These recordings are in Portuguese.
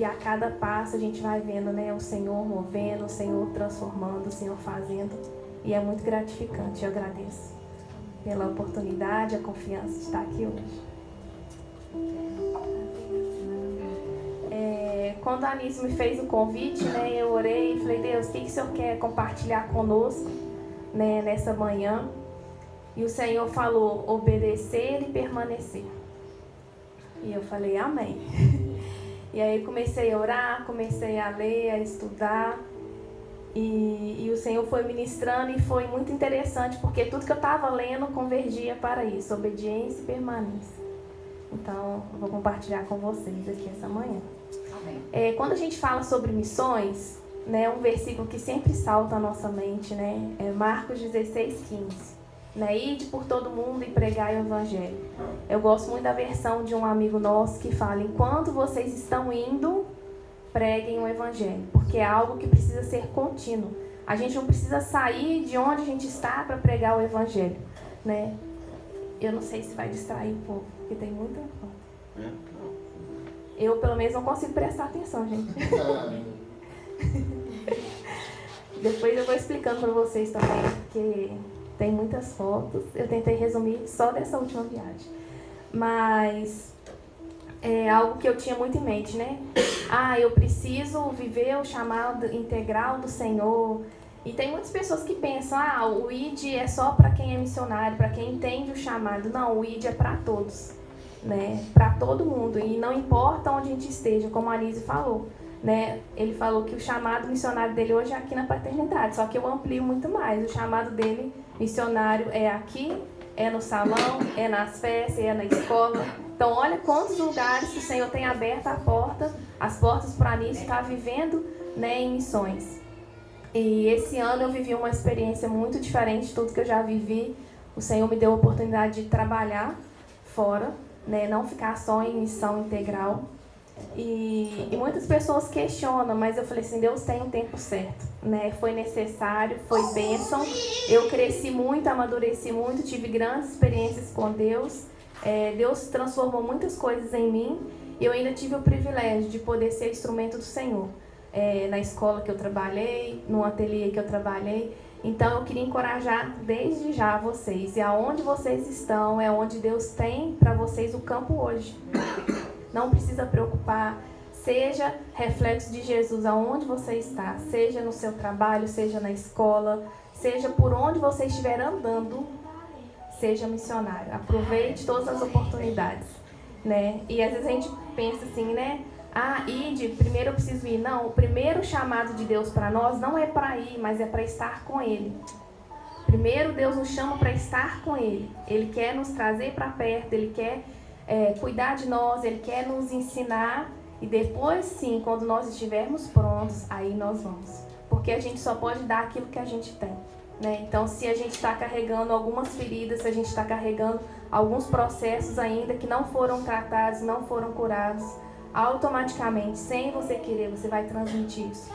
E a cada passo a gente vai vendo, né, o Senhor movendo, o Senhor transformando, o Senhor fazendo. E é muito gratificante. Eu agradeço pela oportunidade, a confiança de estar aqui hoje. Quando a Anísio me fez o convite, né, eu orei e falei, Deus, o que o Senhor quer compartilhar conosco, né, nessa manhã? E o Senhor falou, obedecer e permanecer. E eu falei, amém. E aí comecei a orar, comecei a ler, a estudar. E o Senhor foi ministrando e foi muito interessante, porque tudo que eu estava lendo convergia para isso, obediência e permanência. Então, eu vou compartilhar com vocês aqui essa manhã. Quando a gente fala sobre missões, né, um versículo que sempre salta à nossa mente, né, é Marcos 16:15. Né, ide por todo mundo e pregai o evangelho. Eu gosto muito da versão de um amigo nosso que fala, enquanto vocês estão indo, preguem o evangelho, porque é algo que precisa ser contínuo. A gente não precisa sair de onde a gente está para pregar o evangelho, né? Eu não sei se vai distrair um pouco, porque tem muita coisa. Eu, pelo menos, não consigo prestar atenção, gente. Depois eu vou explicando para vocês também, porque tem muitas fotos. Eu tentei resumir só dessa última viagem. Mas é algo que eu tinha muito em mente, né? Eu preciso viver o chamado integral do Senhor. E tem muitas pessoas que pensam, o ID é só para quem é missionário, para quem entende o chamado. Não, o ID é para todos, né? Para todo mundo. E não importa onde a gente esteja, como a Anísio falou, né? Ele falou que o chamado missionário dele hoje é aqui na paternidade, só que eu amplio muito mais. O chamado dele, missionário, é aqui, é no salão, é nas festas, é na escola. Então, olha quantos lugares que o Senhor tem aberto as portas para a Anísio estar vivendo, né, em missões. E esse ano eu vivi uma experiência muito diferente de tudo que eu já vivi. O Senhor me deu a oportunidade de trabalhar fora, né, não ficar só em missão integral. E muitas pessoas questionam, mas eu falei assim, Deus tem um tempo certo, né? Foi necessário, foi bênção. Eu cresci muito, amadureci muito, tive grandes experiências com Deus. Deus transformou muitas coisas em mim e eu ainda tive o privilégio de poder ser instrumento do Senhor. Na escola que eu trabalhei, no ateliê que eu trabalhei. Então eu queria encorajar desde já vocês. E aonde vocês estão é onde Deus tem para vocês o campo hoje. Não precisa preocupar. Seja reflexo de Jesus aonde você está. Seja no seu trabalho, seja na escola, seja por onde você estiver andando. Seja missionário. Aproveite todas as oportunidades, né? E às vezes a gente pensa assim, né? Ide, primeiro eu preciso ir. Não, o primeiro chamado de Deus para nós não é para ir, mas é para estar com Ele. Primeiro Deus nos chama para estar com Ele. Ele quer nos trazer para perto, Ele quer cuidar de nós, Ele quer nos ensinar. E depois sim, quando nós estivermos prontos, aí nós vamos. Porque a gente só pode dar aquilo que a gente tem, né? Então, se a gente está carregando algumas feridas, se a gente está carregando alguns processos ainda que não foram tratados, não foram curados, automaticamente, sem você querer, você vai transmitir isso.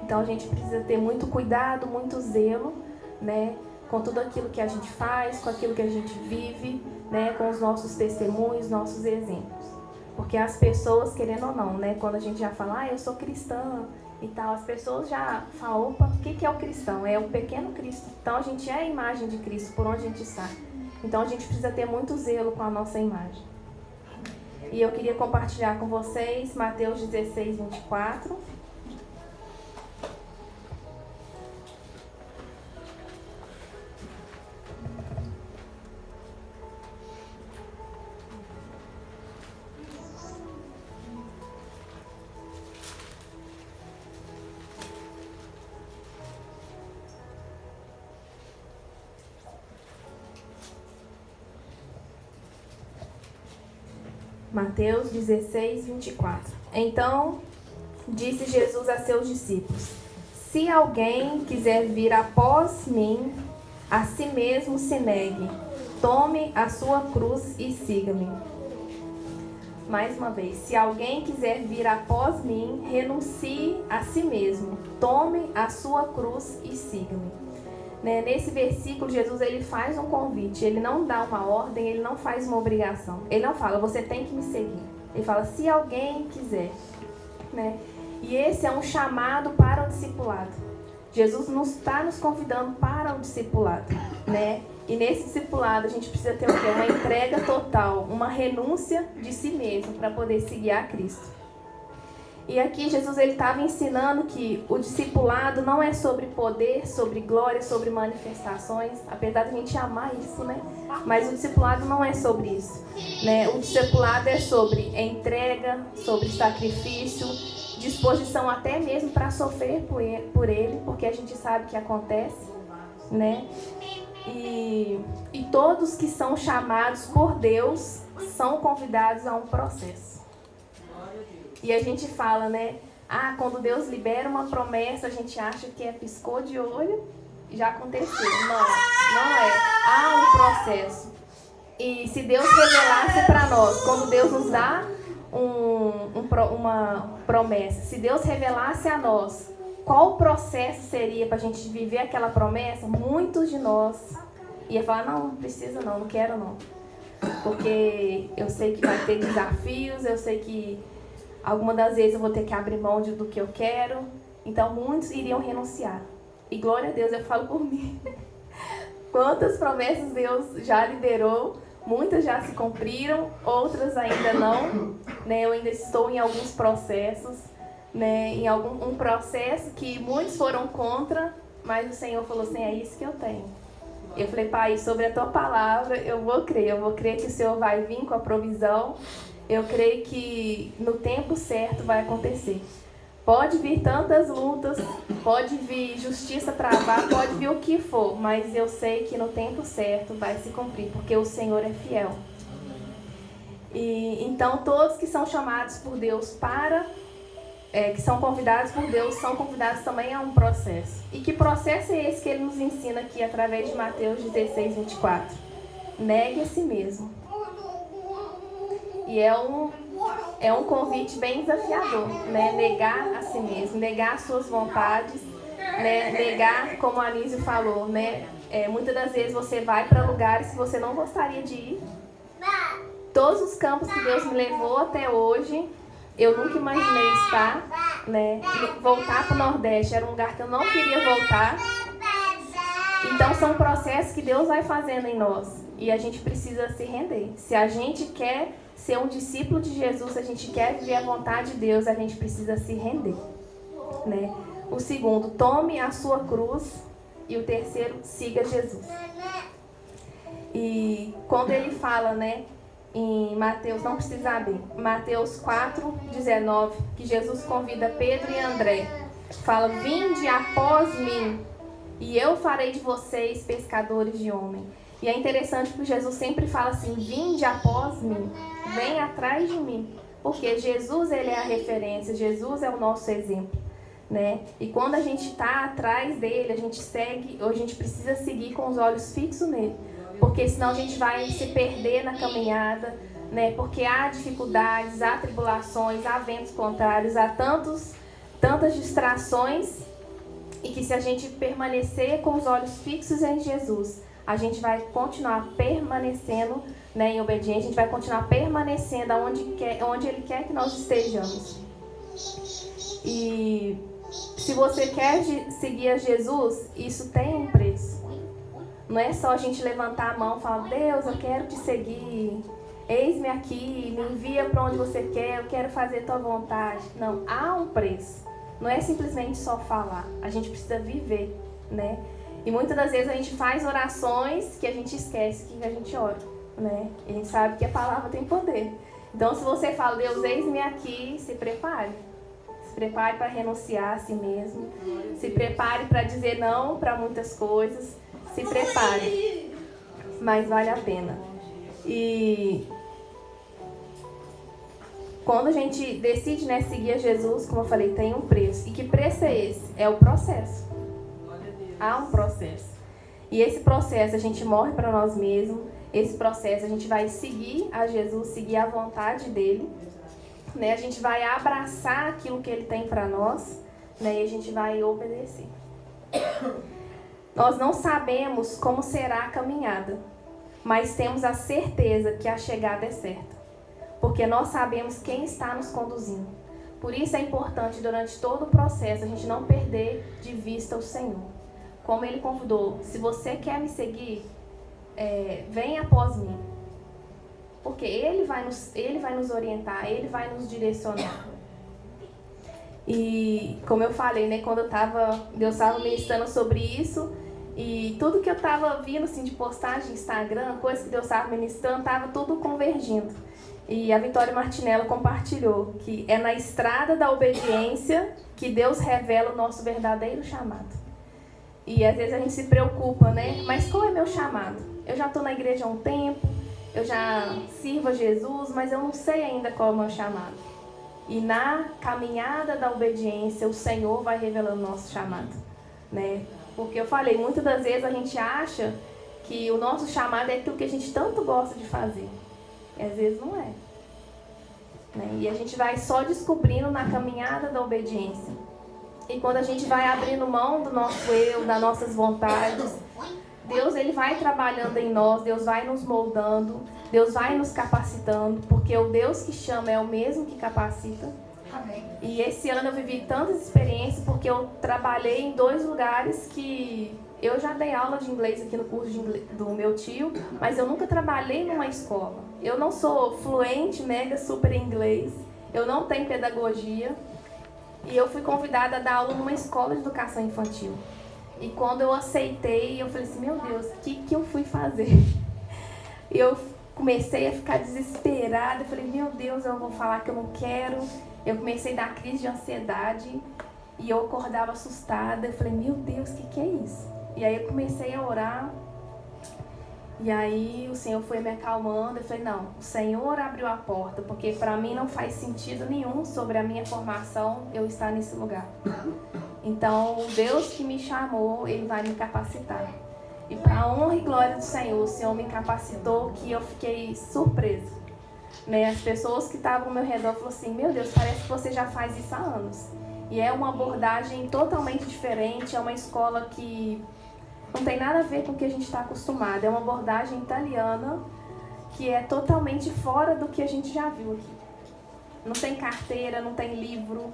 Então a gente precisa ter muito cuidado, muito zelo, né, com tudo aquilo que a gente faz, com aquilo que a gente vive, né, com os nossos testemunhos, nossos exemplos. Porque as pessoas, querendo ou não, né, quando a gente já fala, eu sou cristã e tal, as pessoas já falam, opa, o que é o cristão? É o pequeno Cristo. Então a gente é a imagem de Cristo por onde a gente está. Então a gente precisa ter muito zelo com a nossa imagem. E eu queria compartilhar com vocês Mateus 16:24. Mateus 16:24. Então, disse Jesus a seus discípulos: se alguém quiser vir após mim, a si mesmo se negue, tome a sua cruz e siga-me. Mais uma vez, se alguém quiser vir após mim, renuncie a si mesmo, tome a sua cruz e siga-me. Nesse versículo, Jesus ele faz um convite, ele não dá uma ordem, ele não faz uma obrigação. Ele não fala, você tem que me seguir. Ele fala, se alguém quiser. né? E esse é um chamado para o discipulado. Jesus está nos convidando para o discipulado, né? E nesse discipulado a gente precisa ter o quê? Uma entrega total, uma renúncia de si mesmo para poder seguir a Cristo. E aqui Jesus estava ensinando que o discipulado não é sobre poder, sobre glória, sobre manifestações, apesar de a gente amar isso, né? Mas o discipulado não é sobre isso, né? O discipulado é sobre entrega, sobre sacrifício, disposição até mesmo para sofrer por ele, porque a gente sabe que acontece, né? E todos que são chamados por Deus são convidados a um processo. E a gente fala, né? Quando Deus libera uma promessa, a gente acha que é piscou de olho, já aconteceu. Não é. Há um processo. E se Deus revelasse para nós, quando Deus nos dá uma promessa, se Deus revelasse a nós qual o processo seria para a gente viver aquela promessa, muitos de nós ia falar, não precisa não quero não. Porque eu sei que vai ter desafios, eu sei que algumas das vezes eu vou ter que abrir mão do que eu quero. Então, muitos iriam renunciar. E glória a Deus, eu falo por mim. Quantas promessas Deus já liberou, muitas já se cumpriram, outras ainda não. Né? Eu ainda estou em alguns processos, né? Em um processo que muitos foram contra, mas o Senhor falou assim, é isso que eu tenho. Eu falei, Pai, sobre a Tua palavra eu vou crer que o Senhor vai vir com a provisão. Eu creio que no tempo certo vai acontecer. Pode vir tantas lutas, pode vir justiça travar, pode vir o que for, mas eu sei que no tempo certo vai se cumprir, porque o Senhor é fiel. E então todos que são chamados por Deus que são convidados por Deus, são convidados também a um processo. E que processo é esse que Ele nos ensina aqui através de Mateus 16, 24? Negue a si mesmo. E é um convite bem desafiador, né? Negar a si mesmo, negar as suas vontades, né? Negar, como a Anísio falou, né? Muitas das vezes você vai para lugares que você não gostaria de ir. Todos os campos que Deus me levou até hoje, eu nunca imaginei estar, né? Voltar para o Nordeste era um lugar que eu não queria voltar. Então são processos que Deus vai fazendo em nós e a gente precisa se render. Se a gente quer ser um discípulo de Jesus, se a gente quer viver a vontade de Deus, a gente precisa se render, né? O segundo, tome a sua cruz. E o terceiro, siga Jesus. E quando ele fala, né, em Mateus, não precisa abrir, Mateus 4, 19, que Jesus convida Pedro e André. Fala, vinde após mim, e eu farei de vocês pescadores de homem. E é interessante porque Jesus sempre fala assim, vinde após mim, vem atrás de mim. Porque Jesus, ele é a referência, Jesus é o nosso exemplo, né? E quando a gente está atrás dele, a gente segue, ou a gente precisa seguir com os olhos fixos nele. Porque senão a gente vai se perder na caminhada, né? Porque há dificuldades, há tribulações, há ventos contrários, há tantas distrações. E que se a gente permanecer com os olhos fixos em Jesus, a gente vai continuar permanecendo, né, em obediência, a gente vai continuar permanecendo onde Ele quer que nós estejamos. E se você quer seguir a Jesus, isso tem um preço. Não é só a gente levantar a mão e falar, Deus, eu quero te seguir, eis-me aqui, me envia para onde você quer, eu quero fazer tua vontade. Não, há um preço. Não é simplesmente só falar, a gente precisa viver, né? E muitas das vezes a gente faz orações que a gente esquece que a gente ora, né? E a gente sabe que a palavra tem poder. Então, se você fala, Deus, eis-me aqui, se prepare. Se prepare para renunciar a si mesmo. Se prepare para dizer não para muitas coisas. Se prepare. Mas vale a pena. E quando a gente decide, né, seguir a Jesus, como eu falei, tem um preço. E que preço é esse? É o processo. Há um processo. E esse processo a gente morre para nós mesmos. Esse processo a gente vai seguir a Jesus, seguir a vontade dele. Né? A gente vai abraçar aquilo que ele tem para nós, né? E a gente vai obedecer. Nós não sabemos como será a caminhada, mas temos a certeza que a chegada é certa. Porque nós sabemos quem está nos conduzindo. Por isso é importante, durante todo o processo, a gente não perder de vista o Senhor. Como Ele convidou, se você quer me seguir, venha após mim. Porque Ele vai nos orientar, Ele vai nos direcionar. E como eu falei, né, quando Deus estava ministrando sobre isso, e tudo que eu estava vindo assim, de postagem no Instagram, coisas que Deus estava ministrando, estava tudo convergindo. E a Vitória Martinello compartilhou que é na estrada da obediência que Deus revela o nosso verdadeiro chamado. E às vezes a gente se preocupa, né? Mas qual é meu chamado? Eu já estou na igreja há um tempo, eu já sirvo a Jesus, mas eu não sei ainda qual é o meu chamado. E na caminhada da obediência, o Senhor vai revelando o nosso chamado, né? Porque eu falei, muitas das vezes a gente acha que o nosso chamado é aquilo que a gente tanto gosta de fazer. E às vezes não é. Né? E a gente vai só descobrindo na caminhada da obediência. E quando a gente vai abrindo mão do nosso eu, das nossas vontades, Deus ele vai trabalhando em nós, Deus vai nos moldando, Deus vai nos capacitando, porque o Deus que chama é o mesmo que capacita. Amém. E esse ano eu vivi tantas experiências, porque eu trabalhei em 2 lugares que eu já dei aula de inglês aqui no curso de inglês do meu tio, mas eu nunca trabalhei numa escola. Eu não sou fluente, mega, super em inglês, eu não tenho pedagogia, e eu fui convidada a dar aula numa escola de educação infantil. E quando eu aceitei, eu falei assim, meu Deus, o que eu fui fazer? E eu comecei a ficar desesperada, eu falei, meu Deus, eu vou falar que eu não quero. Eu comecei a dar crise de ansiedade e eu acordava assustada. Eu falei, meu Deus, o que é isso? E aí eu comecei a orar. E aí o Senhor foi me acalmando. Eu falei, não, o Senhor abriu a porta, porque para mim não faz sentido nenhum sobre a minha formação eu estar nesse lugar. Então, o Deus que me chamou, Ele vai me capacitar. E para a honra e glória do Senhor, o Senhor me capacitou que eu fiquei surpresa. Né? As pessoas que estavam ao meu redor falaram assim, meu Deus, parece que você já faz isso há anos. E é uma abordagem totalmente diferente, é uma escola que não tem nada a ver com o que a gente está acostumado. É uma abordagem italiana que é totalmente fora do que a gente já viu aqui. Não tem carteira, não tem livro,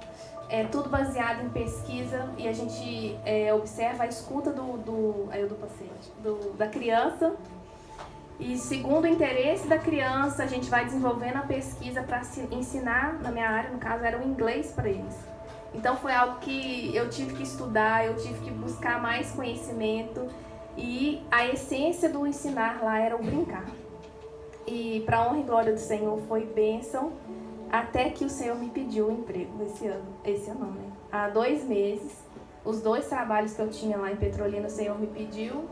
é tudo baseado em pesquisa e a gente observa a escuta do paciente, da criança. E segundo o interesse da criança, a gente vai desenvolvendo a pesquisa para ensinar, na minha área, no caso, era o inglês para eles. Então foi algo que eu tive que estudar, eu tive que buscar mais conhecimento e a essência do ensinar lá era o brincar. E para a honra e glória do Senhor foi bênção, até que o Senhor me pediu um emprego esse ano, né? Há 2 meses, os 2 trabalhos que eu tinha lá em Petrolina, o Senhor me pediu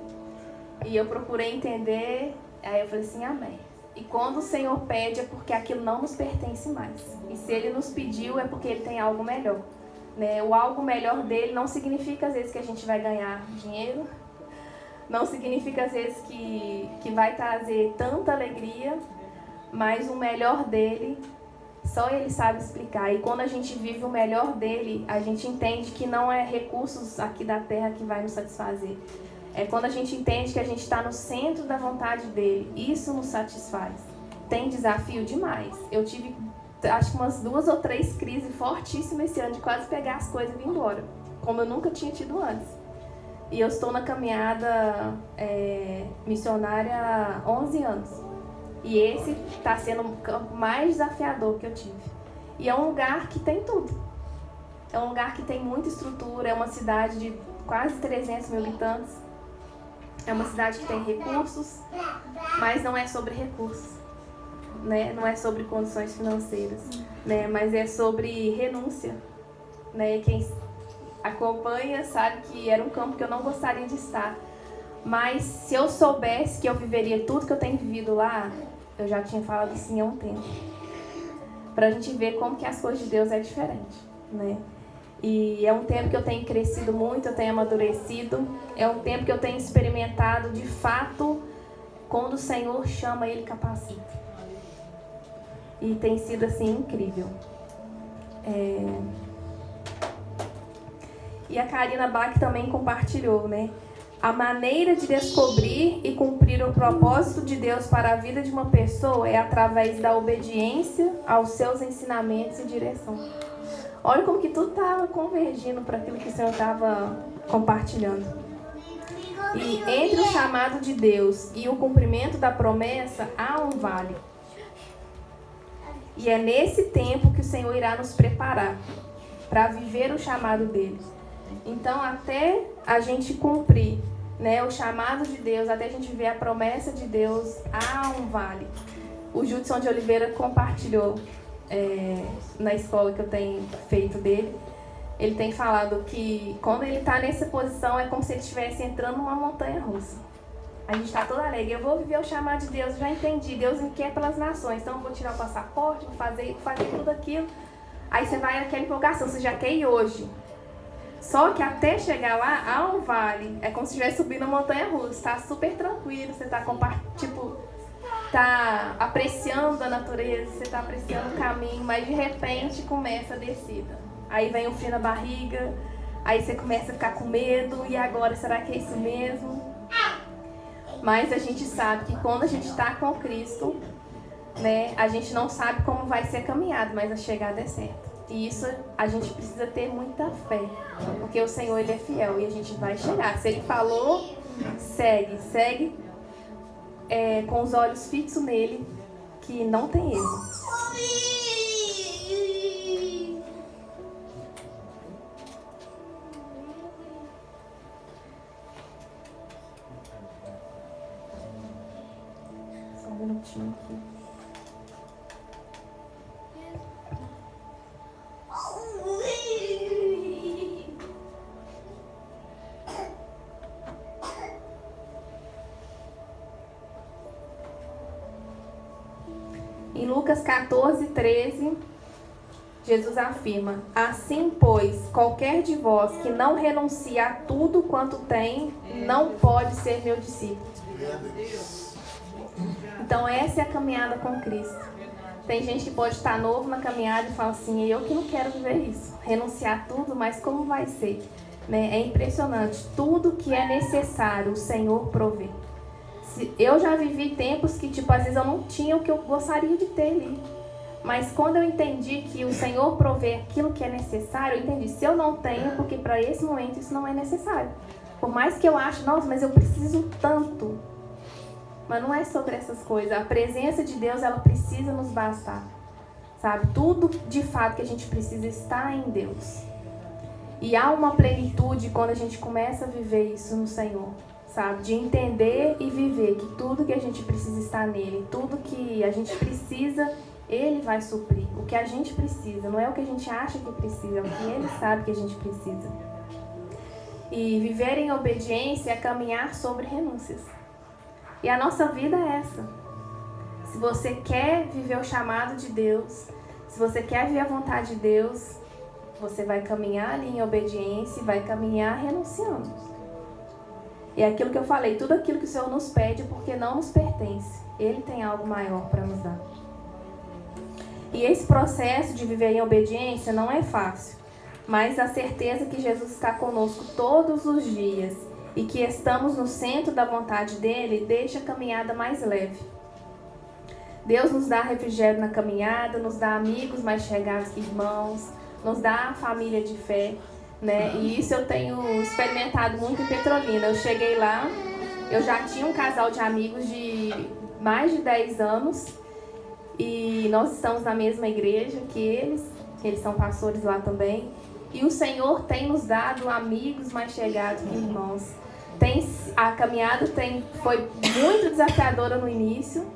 e eu procurei entender. Aí eu falei assim, amém. E quando o Senhor pede é porque aquilo não nos pertence mais. E se Ele nos pediu é porque Ele tem algo melhor. Né? O algo melhor dele não significa às vezes que a gente vai ganhar dinheiro. Não significa às vezes que vai trazer tanta alegria. Mas o melhor dele, só Ele sabe explicar. E quando a gente vive o melhor dele, a gente entende que não é recursos aqui da terra que vai nos satisfazer. É quando a gente entende que a gente está no centro da vontade dele. Isso nos satisfaz. Tem desafio demais. Eu tive, acho que umas 2 ou 3 crises fortíssimas esse ano de quase pegar as coisas e vir embora. Como eu nunca tinha tido antes. E eu estou na caminhada missionária há 11 anos. E esse está sendo o campo mais desafiador que eu tive. E é um lugar que tem tudo. É um lugar que tem muita estrutura. É uma cidade de quase 300 mil habitantes. É uma cidade que tem recursos, mas não é sobre recursos, né? Não é sobre condições financeiras, né? Mas é sobre renúncia, né? Quem acompanha sabe que era um campo que eu não gostaria de estar, mas se eu soubesse que eu viveria tudo que eu tenho vivido lá, eu já tinha falado sim há um tempo. Pra gente ver como que as coisas de Deus é diferente, né? E é um tempo que eu tenho crescido muito, eu tenho amadurecido. É um tempo que eu tenho experimentado, de fato, quando o Senhor chama, Ele capacita. E tem sido, assim, incrível. E a Karina Bach também compartilhou, né? A maneira de descobrir e cumprir o propósito de Deus para a vida de uma pessoa é através da obediência aos seus ensinamentos e direção. Olha como que tudo estava convergindo para aquilo que o Senhor estava compartilhando. E entre o chamado de Deus e o cumprimento da promessa, há um vale. E é nesse tempo que o Senhor irá nos preparar para viver o chamado dele. Então, até a gente cumprir, né, o chamado de Deus, até a gente ver a promessa de Deus, há um vale. O Judson de Oliveira compartilhou na escola que eu tenho feito dele. Ele tem falado que quando ele está nessa posição é como se ele estivesse entrando numa montanha russa. A gente está toda alegre. Eu vou viver o chamado de Deus, já entendi. Deus me quer pelas nações, então eu vou tirar o passaporte, vou fazer tudo aquilo. Aí você vai naquela empolgação, você já quer ir hoje. Só que até chegar lá, há um vale. É como se estivesse subindo a montanha russa. Está super tranquilo, você está tá apreciando a natureza, você está apreciando o caminho, mas de repente começa a descida. Aí vem o frio na barriga, aí você começa a ficar com medo, e agora, será que é isso mesmo? Mas a gente sabe que quando a gente está com Cristo, né, a gente não sabe como vai ser caminhado, mas a chegada é certa. E isso a gente precisa ter muita fé, porque o Senhor, Ele é fiel e a gente vai chegar. Se Ele falou, segue com os olhos fixos nele, que não tem erro. Só um minutinho aqui. Em Lucas 14:13, Jesus afirma: assim, pois, qualquer de vós que não renuncia a tudo quanto tem, não pode ser meu discípulo. Então essa é a caminhada com Cristo. Tem gente que pode estar novo na caminhada e fala assim: eu que não quero viver isso, renunciar a tudo, mas como vai ser? Né? É impressionante, tudo que é necessário o Senhor provê. Eu já vivi tempos que, às vezes eu não tinha o que eu gostaria de ter ali. Mas quando eu entendi que o Senhor provê aquilo que é necessário, eu entendi, se eu não tenho, porque para esse momento isso não é necessário. Por mais que eu ache, nossa, mas eu preciso tanto. Mas não é sobre essas coisas. A presença de Deus, ela precisa nos bastar. Sabe? Tudo de fato que a gente precisa está em Deus. E há uma plenitude quando a gente começa a viver isso no Senhor. Sabe? De entender e viver que tudo que a gente precisa está nele. Tudo que a gente precisa, Ele vai suprir. O que a gente precisa, não é o que a gente acha que precisa, é o que Ele sabe que a gente precisa. E viver em obediência é caminhar sobre renúncias. E a nossa vida é essa. Se você quer viver o chamado de Deus, se você quer viver a vontade de Deus, você vai caminhar ali em obediência e vai caminhar renunciando. E é aquilo que eu falei, tudo aquilo que o Senhor nos pede, porque não nos pertence. Ele tem algo maior para nos dar. E esse processo de viver em obediência não é fácil, mas a certeza que Jesus está conosco todos os dias e que estamos no centro da vontade dele, deixa a caminhada mais leve. Deus nos dá refrigério na caminhada, nos dá amigos mais chegados que irmãos, nos dá a família de fé. Né? E isso eu tenho experimentado muito em Petrolina. Eu cheguei lá, eu já tinha um casal de amigos de mais de 10 anos e nós estamos na mesma igreja que eles são pastores lá também. E o Senhor tem nos dado amigos mais chegados que irmãos. A caminhada foi muito desafiadora no início,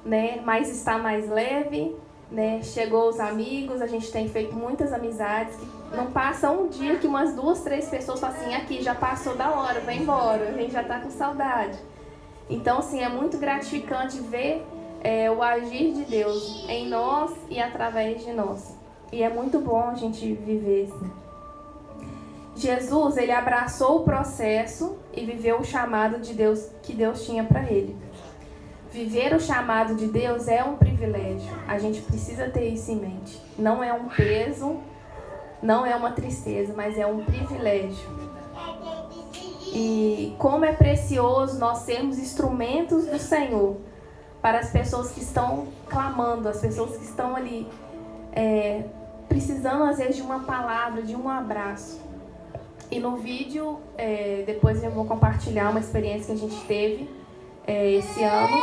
né? Mas está mais leve. Né? Chegou os amigos, a gente tem feito muitas amizades, que não passa um dia que umas 2, 3 pessoas falam assim, aqui já passou da hora, vai embora, a gente já está com saudade. Então, assim, é muito gratificante ver o agir de Deus em nós e através de nós. E é muito bom a gente viver assim. Jesus, ele abraçou o processo e viveu o chamado de Deus que Deus tinha para ele. Viver o chamado de Deus é um privilégio. A gente precisa ter isso em mente. Não é um peso, não é uma tristeza, mas é um privilégio. E como é precioso nós sermos instrumentos do Senhor para as pessoas que estão clamando, as pessoas que estão ali precisando às vezes de uma palavra, de um abraço. E no vídeo, depois eu vou compartilhar uma experiência que a gente teve esse ano.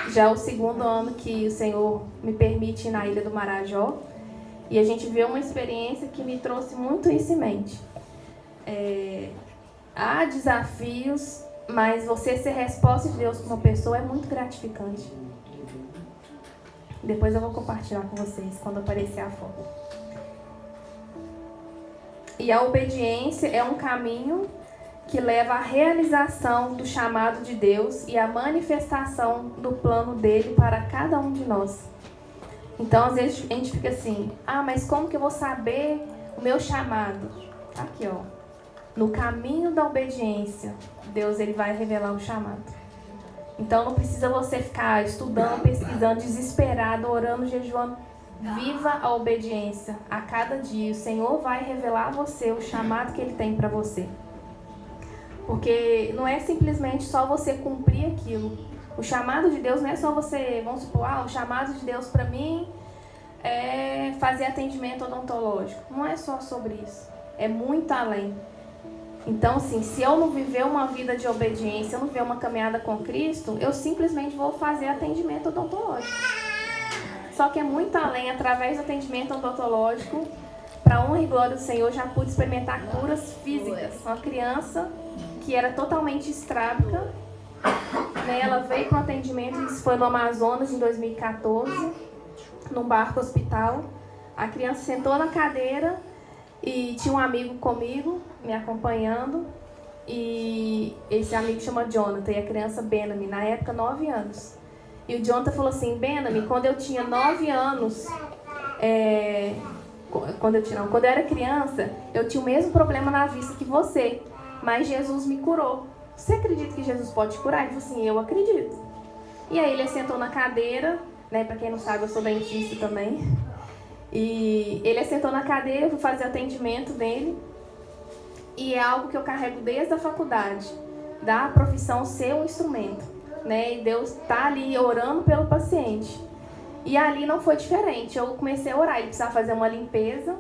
Já é o segundo ano que o Senhor me permite ir na Ilha do Marajó. E a gente viu uma experiência que me trouxe muito isso em mente. Há desafios, mas você ser resposta de Deus para uma pessoa é muito gratificante. Depois eu vou compartilhar com vocês quando aparecer a foto. E a obediência é um caminho que leva à realização do chamado de Deus e à manifestação do plano dele para cada um de nós. Então, às vezes, a gente fica assim, mas como que eu vou saber o meu chamado? Aqui, ó. No caminho da obediência, Deus ele vai revelar o chamado. Então, não precisa você ficar estudando, pesquisando, desesperado, orando, jejuando. Viva a obediência a cada dia. O Senhor vai revelar a você o chamado que Ele tem para você. Porque não é simplesmente só você cumprir aquilo. O chamado de Deus não é só você, vamos supor, o chamado de Deus para mim é fazer atendimento odontológico. Não é só sobre isso. É muito além. Então, assim, se eu não viver uma vida de obediência, eu não viver uma caminhada com Cristo, eu simplesmente vou fazer atendimento odontológico. Só que é muito além, através do atendimento odontológico, para honra e glória do Senhor, já pude experimentar curas físicas. Uma criança que era totalmente estrábica, né, ela veio para um atendimento, isso foi no Amazonas em 2014, num barco hospital. A criança sentou na cadeira e tinha um amigo comigo, me acompanhando, e esse amigo chama Jonathan, e a criança Benami, na época 9 anos. E o Jonathan falou assim, Benami, quando eu tinha 9 anos, quando eu era criança, eu tinha o mesmo problema na vista que você, mas Jesus me curou. Você acredita que Jesus pode curar? Ele falou assim, eu acredito. E aí ele sentou na cadeira, né, para quem não sabe, eu sou dentista também. E ele sentou na cadeira, eu fui fazer atendimento dele. E é algo que eu carrego desde a faculdade, da profissão ser um instrumento, né? E Deus está ali orando pelo paciente. E ali não foi diferente. Eu comecei a orar, ele precisava fazer uma limpeza.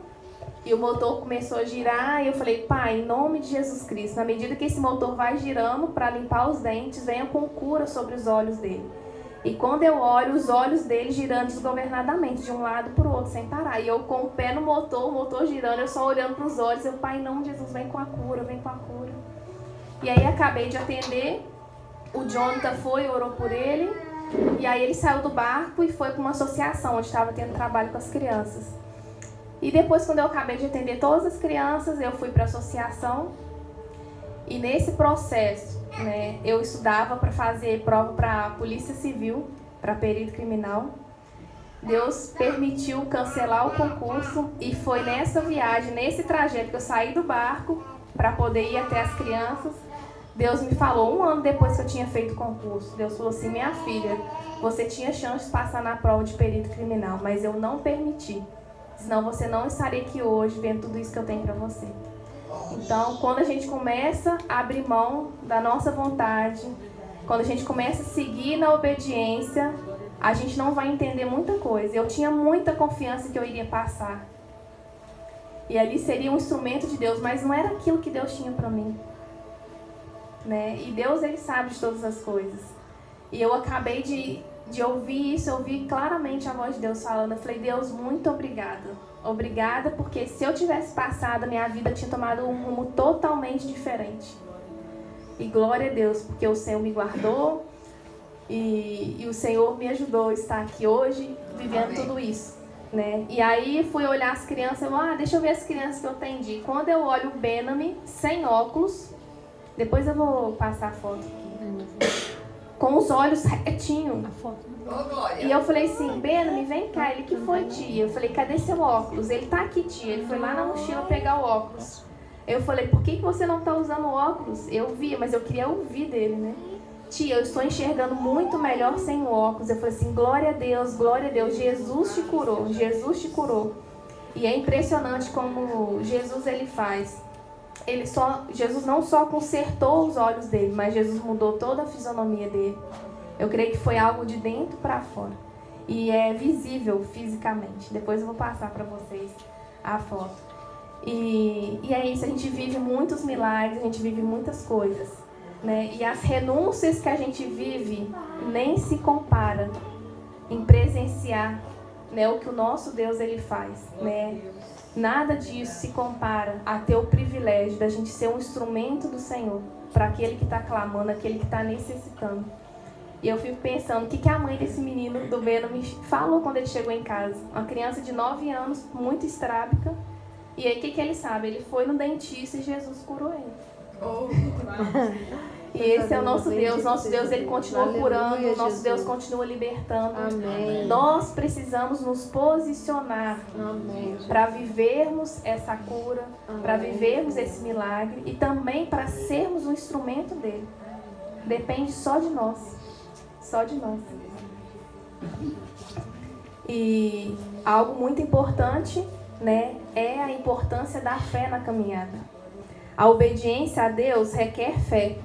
E o motor começou a girar. E eu falei, Pai, em nome de Jesus Cristo, na medida que esse motor vai girando para limpar os dentes, venha com cura sobre os olhos dele. E quando eu olho, os olhos dele girando desgovernadamente, de um lado para o outro, sem parar. E eu com o pé no motor, o motor girando, eu só olhando para os olhos. Eu, Pai, em nome de Jesus, vem com a cura, vem com a cura. E aí acabei de atender. O Jonathan foi, orou por ele. E aí ele saiu do barco e foi para uma associação, onde estava tendo trabalho com as crianças. E depois, quando eu acabei de atender todas as crianças, eu fui para a associação. E nesse processo, né, eu estudava para fazer prova para a Polícia Civil, para perito criminal. Deus permitiu cancelar o concurso e foi nessa viagem, nesse trajeto que eu saí do barco para poder ir até as crianças. Deus me falou 1 ano depois que eu tinha feito o concurso. Deus falou assim, minha filha, você tinha chance de passar na prova de perito criminal, mas eu não permiti. Senão você não estaria aqui hoje vendo tudo isso que eu tenho para você. Então, quando a gente começa a abrir mão da nossa vontade, quando a gente começa a seguir na obediência, a gente não vai entender muita coisa. Eu tinha muita confiança que eu iria passar. E ali seria um instrumento de Deus, mas não era aquilo que Deus tinha para mim. Né? E Deus, Ele sabe de todas as coisas. E eu acabei de ouvir isso, eu ouvi claramente a voz de Deus falando. Eu falei, Deus, muito obrigada. Obrigada, porque se eu tivesse passado, a minha vida tinha tomado um rumo totalmente diferente. E glória a Deus, porque o Senhor me guardou e o Senhor me ajudou a estar aqui hoje, vivendo tudo isso. Né? E aí fui olhar as crianças, deixa eu ver as crianças que eu atendi. Quando eu olho o Benami, sem óculos, depois eu vou passar a foto aqui, com os olhos retinhos. E eu falei assim, Benami, vem cá. Ele, que foi, tia? Eu falei, cadê seu óculos? Ele, tá aqui, tia. Ele foi lá na mochila pegar o óculos. Eu falei, por que você não tá usando o óculos? Eu via, mas eu queria ouvir dele, né? Tia, eu estou enxergando muito melhor sem o óculos. Eu falei assim, glória a Deus, Jesus te curou, Jesus te curou. E é impressionante como Jesus, ele faz. Jesus não só consertou os olhos dele, mas Jesus mudou toda a fisionomia dele. Eu creio que foi algo de dentro para fora. E é visível fisicamente. Depois eu vou passar para vocês a foto. E é isso, a gente vive muitos milagres, a gente vive muitas coisas, né? E as renúncias que a gente vive nem se compara em presenciar, né, o que o nosso Deus ele faz, né? Nada disso se compara a ter o privilégio da gente ser um instrumento do Senhor para aquele que está clamando, aquele que está necessitando. E eu fico pensando, o que a mãe desse menino do Beno me falou quando ele chegou em casa? Uma criança de 9 anos, muito estrábica. E aí, o que ele sabe? Ele foi no dentista e Jesus curou ele. Oh. E esse é o nosso Deus. Nosso Deus, ele continua curando. Nosso Deus continua libertando. Amém. Nós precisamos nos posicionar para vivermos essa cura, para vivermos esse milagre e também para sermos um instrumento dele. Depende só de nós. Só de nós. E algo muito importante, né, é a importância da fé na caminhada. A obediência a Deus requer fé.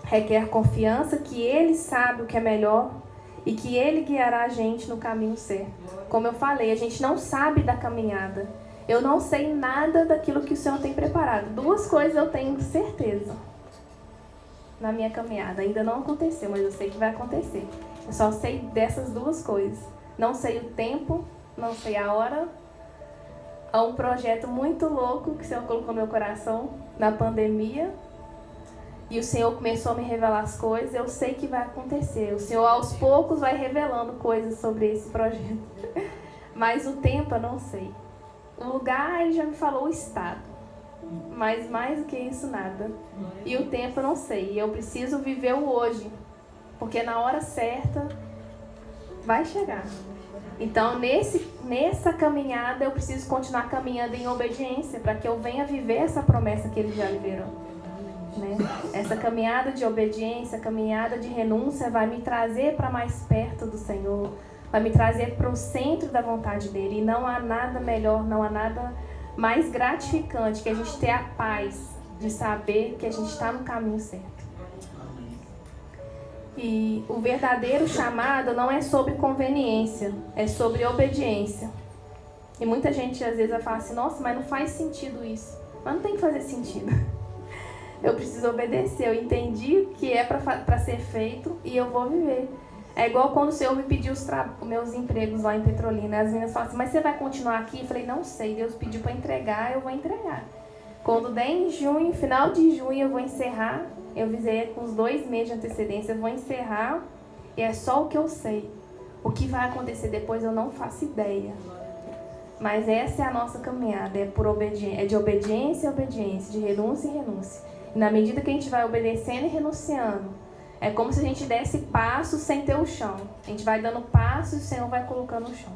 Requer confiança que Ele sabe o que é melhor e que Ele guiará a gente no caminho certo. Como eu falei, a gente não sabe da caminhada. Eu não sei nada daquilo que o Senhor tem preparado. 2 coisas eu tenho certeza na minha caminhada. Ainda não aconteceu, mas eu sei que vai acontecer. Eu só sei dessas 2 coisas. Não sei o tempo, não sei a hora. Há um projeto muito louco que o Senhor colocou no meu coração na pandemia. E o Senhor começou a me revelar as coisas. Eu sei que vai acontecer. O Senhor aos poucos vai revelando coisas sobre esse projeto. Mas o tempo eu não sei. O lugar ele já me falou o estado. Mas mais do que isso nada. E o tempo eu não sei. E eu preciso viver o hoje. Porque na hora certa vai chegar. Então nessa caminhada eu preciso continuar caminhando em obediência para que eu venha viver essa promessa que Ele já liberou. Né? Essa caminhada de obediência, caminhada de renúncia vai me trazer para mais perto do Senhor, vai me trazer para o centro da vontade dEle. E não há nada melhor, não há nada mais gratificante que a gente ter a paz de saber que a gente está no caminho certo. E o verdadeiro chamado não é sobre conveniência, é sobre obediência. E muita gente às vezes vai falar assim, nossa, mas não faz sentido isso. Mas não tem que fazer sentido. Eu preciso obedecer, eu entendi que é para ser feito e eu vou viver. É igual quando o Senhor me pediu os meus empregos lá em Petrolina. As meninas falam assim, mas você vai continuar aqui? Eu falei, não sei, Deus pediu para entregar, eu vou entregar. Quando der em junho, final de junho, eu vou encerrar. Eu visei com uns 2 meses de antecedência, eu vou encerrar. E é só o que eu sei. O que vai acontecer depois eu não faço ideia. Mas essa é a nossa caminhada, é de obediência em obediência, de renúncia em renúncia. E na medida que a gente vai obedecendo e renunciando, é como se a gente desse passos sem ter o chão. A gente vai dando passos e o Senhor vai colocando o chão.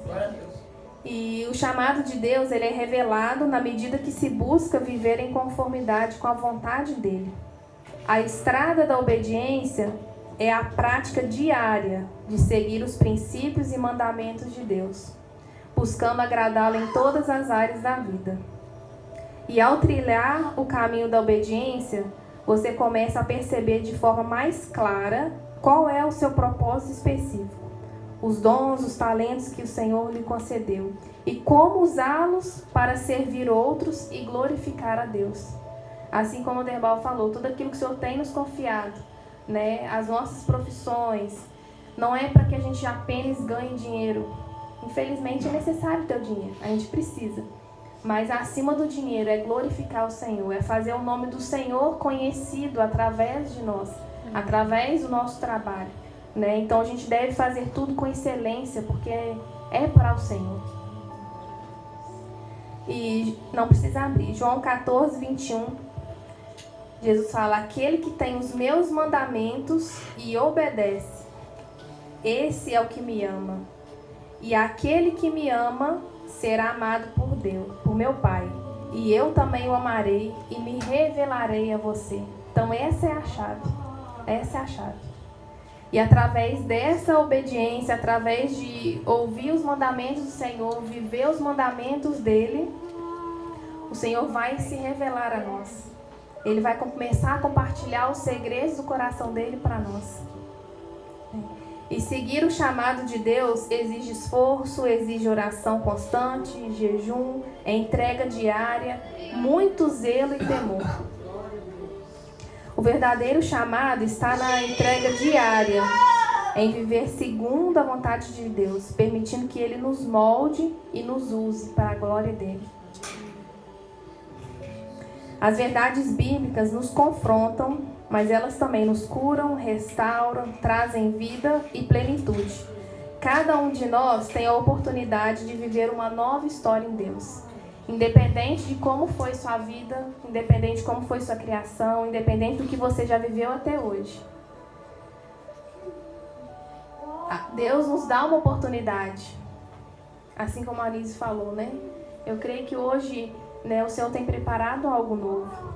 Glória a Deus. E o chamado de Deus, ele é revelado na medida que se busca viver em conformidade com a vontade dele. A estrada da obediência é a prática diária de seguir os princípios e mandamentos de Deus, buscando agradá-lo em todas as áreas da vida. E ao trilhar o caminho da obediência, você começa a perceber de forma mais clara qual é o seu propósito específico, os dons, os talentos que o Senhor lhe concedeu e como usá-los para servir outros e glorificar a Deus. Assim como o Derbal falou, tudo aquilo que o Senhor tem nos confiado, né, as nossas profissões, não é para que a gente apenas ganhe dinheiro. Infelizmente é necessário ter o dinheiro, a gente precisa. Mas acima do dinheiro é glorificar o Senhor, é fazer o nome do Senhor conhecido através de nós, através do nosso trabalho. Né? Então a gente deve fazer tudo com excelência, porque é para o Senhor. E não precisa abrir. João 14, 21. Jesus fala, aquele que tem os meus mandamentos e obedece, esse é o que me ama. E aquele que me ama será amado por Deus, por meu Pai. E eu também o amarei e me revelarei a você. Então essa é a chave. Essa é a chave. E através dessa obediência, através de ouvir os mandamentos do Senhor, viver os mandamentos dele, o Senhor vai se revelar a nós. Ele vai começar a compartilhar os segredos do coração dele para nós. E seguir o chamado de Deus exige esforço, exige oração constante, jejum, entrega diária, muito zelo e temor. O verdadeiro chamado está na entrega diária, em viver segundo a vontade de Deus, permitindo que Ele nos molde e nos use para a glória dele. As verdades bíblicas nos confrontam, mas elas também nos curam, restauram, trazem vida e plenitude. Cada um de nós tem a oportunidade de viver uma nova história em Deus. Independente de como foi sua vida, independente de como foi sua criação, independente do que você já viveu até hoje. Deus nos dá uma oportunidade. Assim como a Alice falou, né? Eu creio que hoje, né, o Senhor tem preparado algo novo.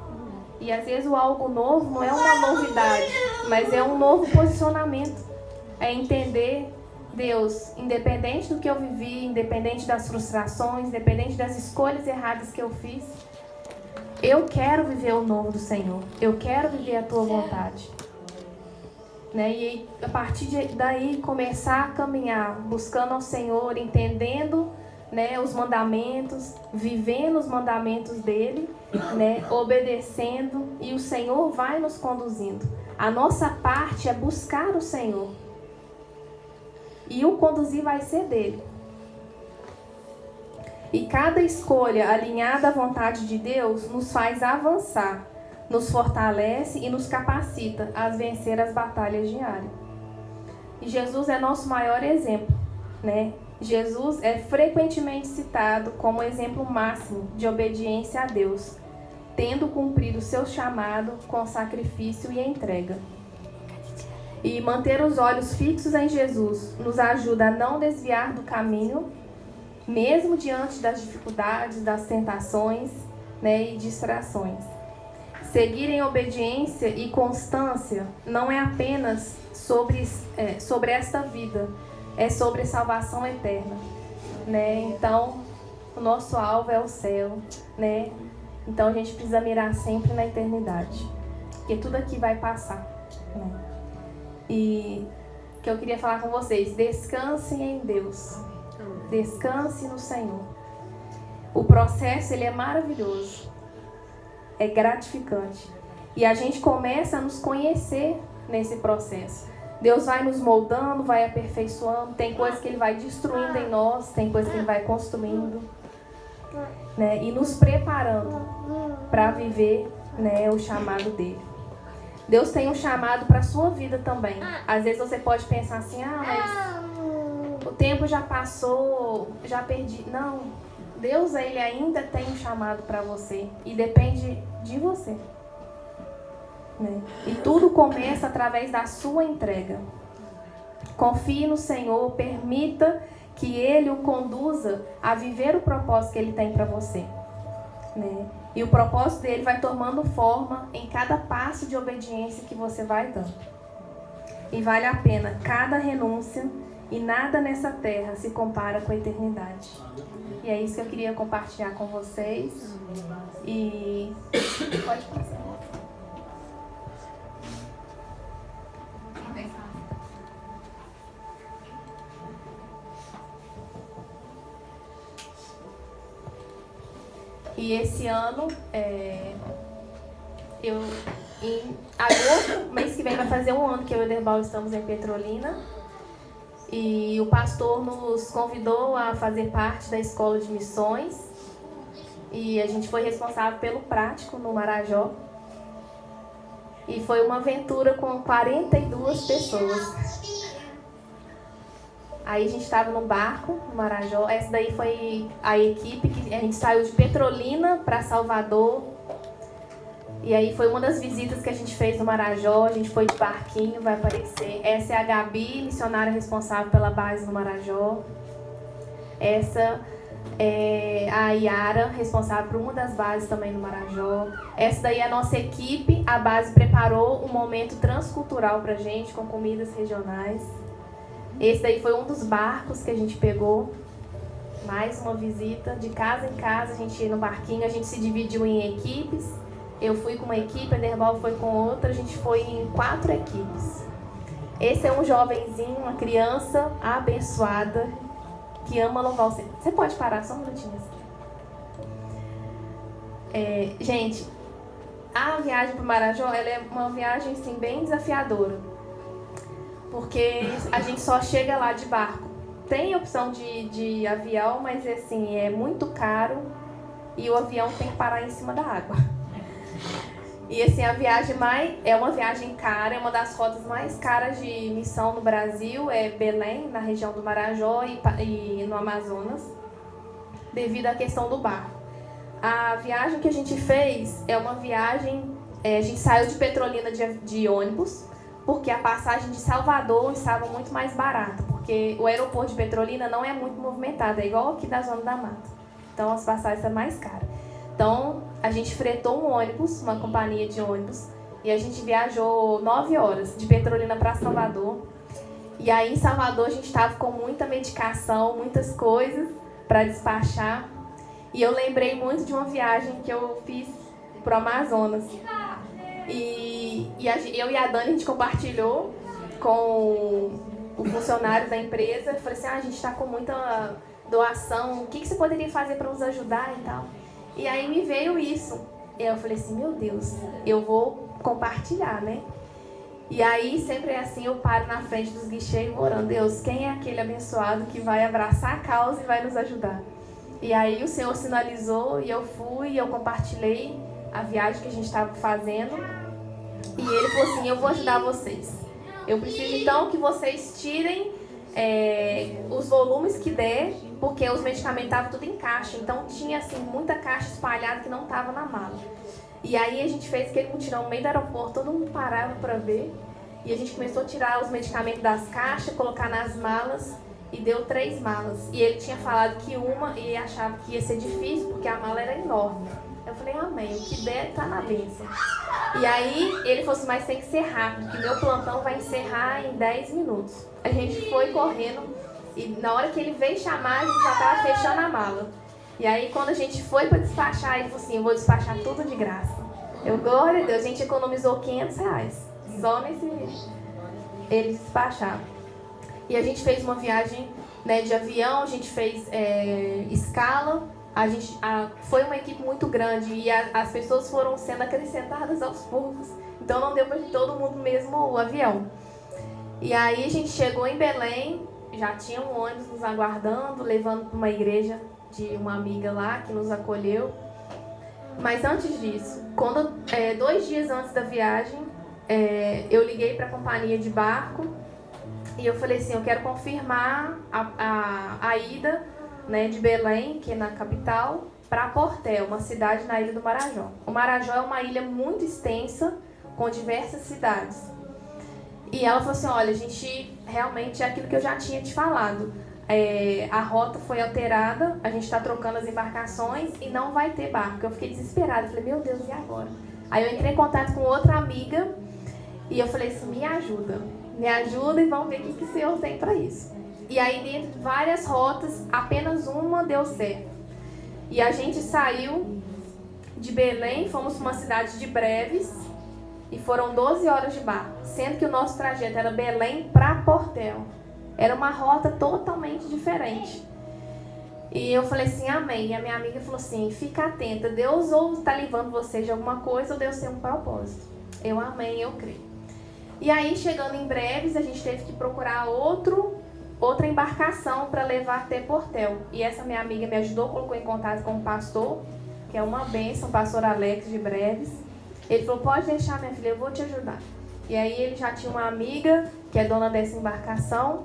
E às vezes o algo novo não é uma novidade, mas é um novo posicionamento. É entender, Deus, independente do que eu vivi, independente das frustrações, independente das escolhas erradas que eu fiz, eu quero viver o novo do Senhor. Eu quero viver a tua vontade. Né? E a partir daí começar a caminhar, buscando ao Senhor, entendendo, né, os mandamentos, vivendo os mandamentos dele, né, obedecendo, e o Senhor vai nos conduzindo. A nossa parte é buscar o Senhor. E o conduzir vai ser dele. E cada escolha alinhada à vontade de Deus nos faz avançar, nos fortalece e nos capacita a vencer as batalhas diárias. E Jesus é nosso maior exemplo, né? Jesus é frequentemente citado como exemplo máximo de obediência a Deus, tendo cumprido seu chamado com sacrifício e entrega. E manter os olhos fixos em Jesus nos ajuda a não desviar do caminho, mesmo diante das dificuldades, das tentações, né, e distrações. Seguir em obediência e constância não é apenas sobre esta vida, é sobre salvação eterna, né? Então, o nosso alvo é o céu, né? Então, a gente precisa mirar sempre na eternidade, porque tudo aqui vai passar, né? E que eu queria falar com vocês, descansem em Deus, descanse no Senhor. O processo, ele é maravilhoso. É gratificante. E a gente começa a nos conhecer nesse processo. Deus vai nos moldando, vai aperfeiçoando. Tem coisas que Ele vai destruindo em nós, tem coisas que Ele vai construindo, né? E nos preparando para viver, né, o chamado dele. Deus tem um chamado para a sua vida também. Às vezes você pode pensar assim, mas o tempo já passou, já perdi. Não. Deus, ele ainda tem um chamado para você e depende de você, né? E tudo começa através da sua entrega. Confie no Senhor, permita que Ele o conduza a viver o propósito que Ele tem para você, né? E o propósito dele vai tomando forma em cada passo de obediência que você vai dando. E vale a pena cada renúncia, e nada nessa terra se compara com a eternidade. E é isso que eu queria compartilhar com vocês. E pode passar. E esse ano, em agosto, mês que vem, vai fazer um ano que eu e o Ederbal estamos em Petrolina. E o pastor nos convidou a fazer parte da escola de missões. E a gente foi responsável pelo prático no Marajó. E foi uma aventura com 42 pessoas. Aí a gente estava no barco, no Marajó. Essa daí foi a equipe que a gente saiu de Petrolina para Salvador. E aí foi uma das visitas que a gente fez no Marajó. A gente foi de barquinho, vai aparecer. Essa é a Gabi, missionária responsável pela base no Marajó. Essa é a Yara, responsável por uma das bases também no Marajó. Essa daí é a nossa equipe. A base preparou um momento transcultural pra gente, com comidas regionais. Esse daí foi um dos barcos que a gente pegou. Mais uma visita. De casa em casa, a gente ia no barquinho. A gente se dividiu em equipes. Eu fui com uma equipe, a Ederbal foi com outra. A gente foi em 4 equipes. Esse é um jovenzinho, uma criança abençoada, que ama louvar o Senhor. Você pode parar só um minutinho assim. Gente, a viagem para o Marajó, ela é uma viagem assim, bem desafiadora. Porque a gente só chega lá de barco. Tem opção de avião, mas assim, é muito caro e o avião tem que parar em cima da água. E assim, a viagem é uma viagem cara, é uma das rotas mais caras de missão no Brasil, é Belém, na região do Marajó e no Amazonas, devido à questão do barco. A viagem que a gente fez é uma viagem, a gente saiu de Petrolina de ônibus, porque a passagem de Salvador estava muito mais barata, porque o aeroporto de Petrolina não é muito movimentado, é igual aqui da Zona da Mata. Então as passagens são mais caras. Então a gente fretou um ônibus, uma companhia de ônibus, e a gente viajou 9 horas de Petrolina para Salvador. E aí em Salvador a gente estava com muita medicação, muitas coisas para despachar. E eu lembrei muito de uma viagem que eu fiz para o Amazonas. Eu e a Dani, a gente compartilhou com o funcionário da empresa. Eu falei assim, a gente está com muita doação, o que você poderia fazer para nos ajudar e tal? E aí me veio isso. E eu falei assim, meu Deus, eu vou compartilhar, né? E aí sempre é assim, eu paro na frente dos guichês e vou orando, Deus, quem é aquele abençoado que vai abraçar a causa e vai nos ajudar? E aí o Senhor sinalizou e eu fui, eu compartilhei a viagem que a gente estava fazendo. E ele falou assim, eu vou ajudar vocês. Eu preciso então que vocês tirem os volumes que der, porque os medicamentos estavam tudo em caixa. Então tinha assim, muita caixa espalhada que não estava na mala. E aí a gente fez aquele mutirão no meio do aeroporto, todo mundo parava para ver. E a gente começou a tirar os medicamentos das caixas, colocar nas malas. E deu 3 malas. E ele tinha falado que uma, e achava que ia ser difícil, porque a mala era enorme. Eu falei, amém, o que der tá na bênção. E aí ele falou assim, mas tem que ser rápido, que meu plantão vai encerrar em 10 minutos. A gente foi correndo, e na hora que ele veio chamar, a gente já estava fechando a mala. E aí quando a gente foi para despachar, ele falou assim, eu vou despachar tudo de graça. Eu, glória a Deus, a gente economizou R$500, só nesse ele despachar. E a gente fez uma viagem, né, de avião, a gente fez escala, foi uma equipe muito grande e as pessoas foram sendo acrescentadas aos poucos. Então não deu para todo mundo mesmo o avião. E aí a gente chegou em Belém, já tinha um ônibus nos aguardando, levando para uma igreja de uma amiga lá que nos acolheu. Mas antes disso, 2 dias antes da viagem, eu liguei para a companhia de barco. E eu falei assim, eu quero confirmar a ida, né, de Belém, que é na capital, para Portel, uma cidade na ilha do Marajó. O Marajó é uma ilha muito extensa, com diversas cidades. E ela falou assim, olha, a gente realmente é aquilo que eu já tinha te falado. A rota foi alterada, a gente está trocando as embarcações e não vai ter barco. Eu fiquei desesperada, falei, meu Deus, e agora? Aí eu entrei em contato com outra amiga e eu falei assim, me ajuda e vamos ver o que o Senhor tem para isso. E aí, dentro de várias rotas, apenas uma deu certo. E a gente saiu de Belém, fomos para uma cidade de Breves, e foram 12 horas de barco, sendo que o nosso trajeto era Belém para Portel. Era uma rota totalmente diferente. E eu falei assim, amém. E a minha amiga falou assim, fica atenta, Deus ou está levando você de alguma coisa, ou Deus tem um propósito. Eu amém, eu creio. E aí, chegando em Breves, a gente teve que procurar outra embarcação para levar até Portel. E essa minha amiga me ajudou, colocou em contato com o pastor, que é uma bênção, o pastor Alex de Breves. Ele falou, pode deixar, minha filha, eu vou te ajudar. E aí ele já tinha uma amiga, que é dona dessa embarcação,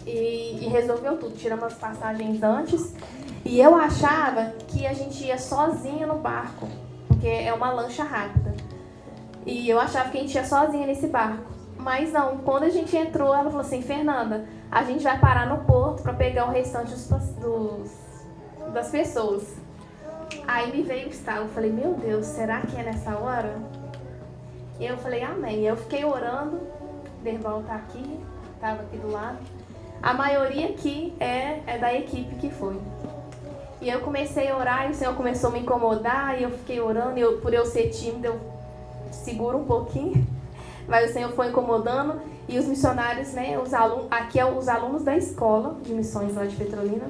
e resolveu tudo. Tiramos as passagens antes. E eu achava que a gente ia sozinha no barco, porque é uma lancha rápida. E eu achava que a gente ia sozinha nesse barco. Mas não, quando a gente entrou, ela falou assim, Fernanda, a gente vai parar no porto para pegar o restante das pessoas. Aí me veio o estalo, eu falei, meu Deus, será que é nessa hora? E eu falei, amém. Eu fiquei orando, Derbal tá aqui, estava aqui do lado. A maioria aqui é da equipe que foi. E eu comecei a orar e o Senhor começou a me incomodar e eu fiquei orando. Por eu ser tímida, eu seguro um pouquinho. Mas o Senhor foi incomodando e os missionários, né, aqui é os alunos da escola de missões lá de Petrolina.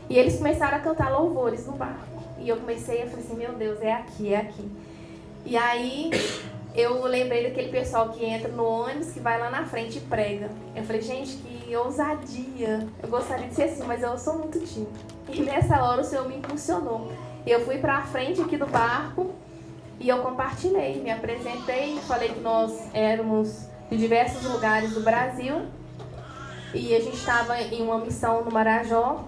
E eles começaram a cantar louvores no barco. E eu falei assim, meu Deus, é aqui, é aqui. E aí eu lembrei daquele pessoal que entra no ônibus, que vai lá na frente e prega. Eu falei, gente, que ousadia. Eu gostaria de ser assim, mas eu sou muito tímida. E nessa hora o Senhor me impulsionou. Eu fui para a frente aqui do barco e eu compartilhei, me apresentei, falei que nós éramos de diversos lugares do Brasil e a gente estava em uma missão no Marajó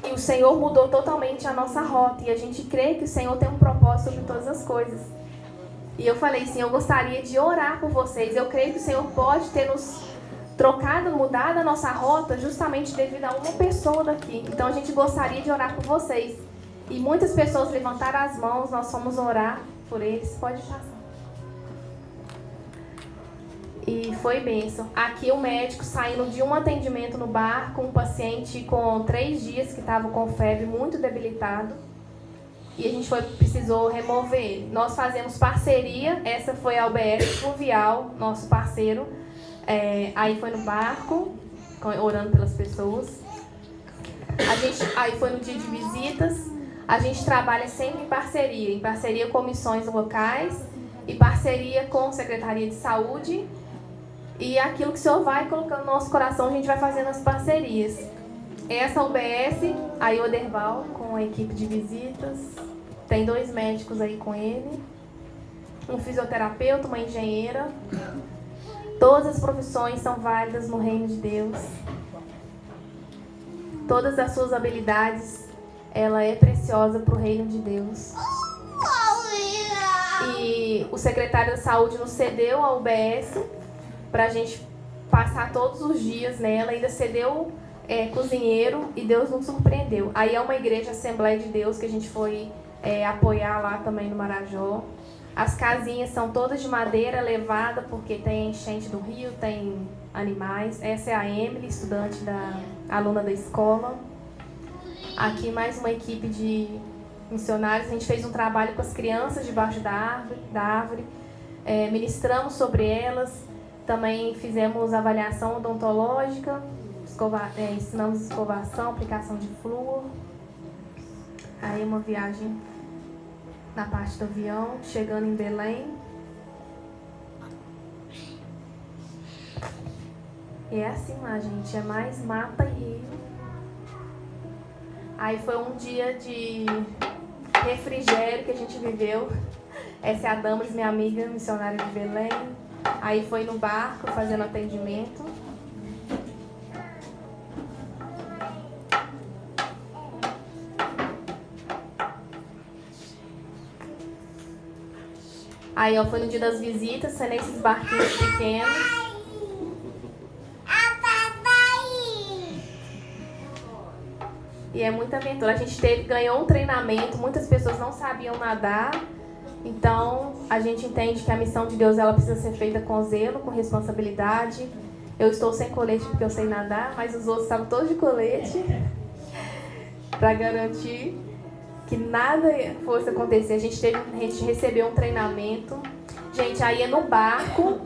e o Senhor mudou totalmente a nossa rota e a gente crê que o Senhor tem um propósito sobre todas as coisas. E eu falei assim, eu gostaria de orar por vocês, eu creio que o Senhor pode ter nos trocado, mudado a nossa rota justamente devido a uma pessoa daqui. Então a gente gostaria de orar por vocês. E muitas pessoas levantaram as mãos, nós fomos orar por eles. Pode passar. E foi bênção. Aqui o médico saindo de um atendimento no barco, um paciente com 3 dias que estava com febre, muito debilitado. E a gente precisou remover ele. Nós fazemos parceria, essa foi a UBS Fluvial, nosso parceiro. Aí foi no barco, orando pelas pessoas. Aí foi no dia de visitas. A gente trabalha sempre em parceria com missões locais, em parceria com Secretaria de Saúde. E aquilo que o Senhor vai colocando no nosso coração, a gente vai fazendo as parcerias. Essa UBS, aí o Oderval, com a equipe de visitas. Tem 2 médicos aí com ele. Um fisioterapeuta, uma engenheira. Todas as profissões são válidas no reino de Deus. Todas as suas habilidades, ela é preciosa para o reino de Deus. E o secretário da saúde nos cedeu a UBS para a gente passar todos os dias nela. Ainda cedeu cozinheiro e Deus nos surpreendeu. Aí é uma igreja Assembleia de Deus que a gente foi apoiar lá também no Marajó. As casinhas são todas de madeira levada porque tem enchente do rio, tem animais. Essa é a Emily, aluna da escola. Aqui mais uma equipe de missionários. A gente fez um trabalho com as crianças debaixo da árvore. Ministramos sobre elas. Também fizemos avaliação odontológica. Ensinamos escovação, aplicação de flúor. Aí uma viagem na parte do avião, chegando em Belém. E é assim lá, gente. É mais mata e rio. Aí foi um dia de refrigério que a gente viveu. Essa é a Damaris, minha amiga, missionária de Belém. Aí foi no barco fazendo atendimento. Aí foi no dia das visitas, foi nesses barquinhos pequenos. E é muita aventura. A gente ganhou um treinamento, muitas pessoas não sabiam nadar. Então, a gente entende que a missão de Deus ela precisa ser feita com zelo, com responsabilidade. Eu estou sem colete porque eu sei nadar, mas os outros estavam todos de colete para garantir que nada fosse acontecer. A gente recebeu um treinamento. Gente, aí é no barco,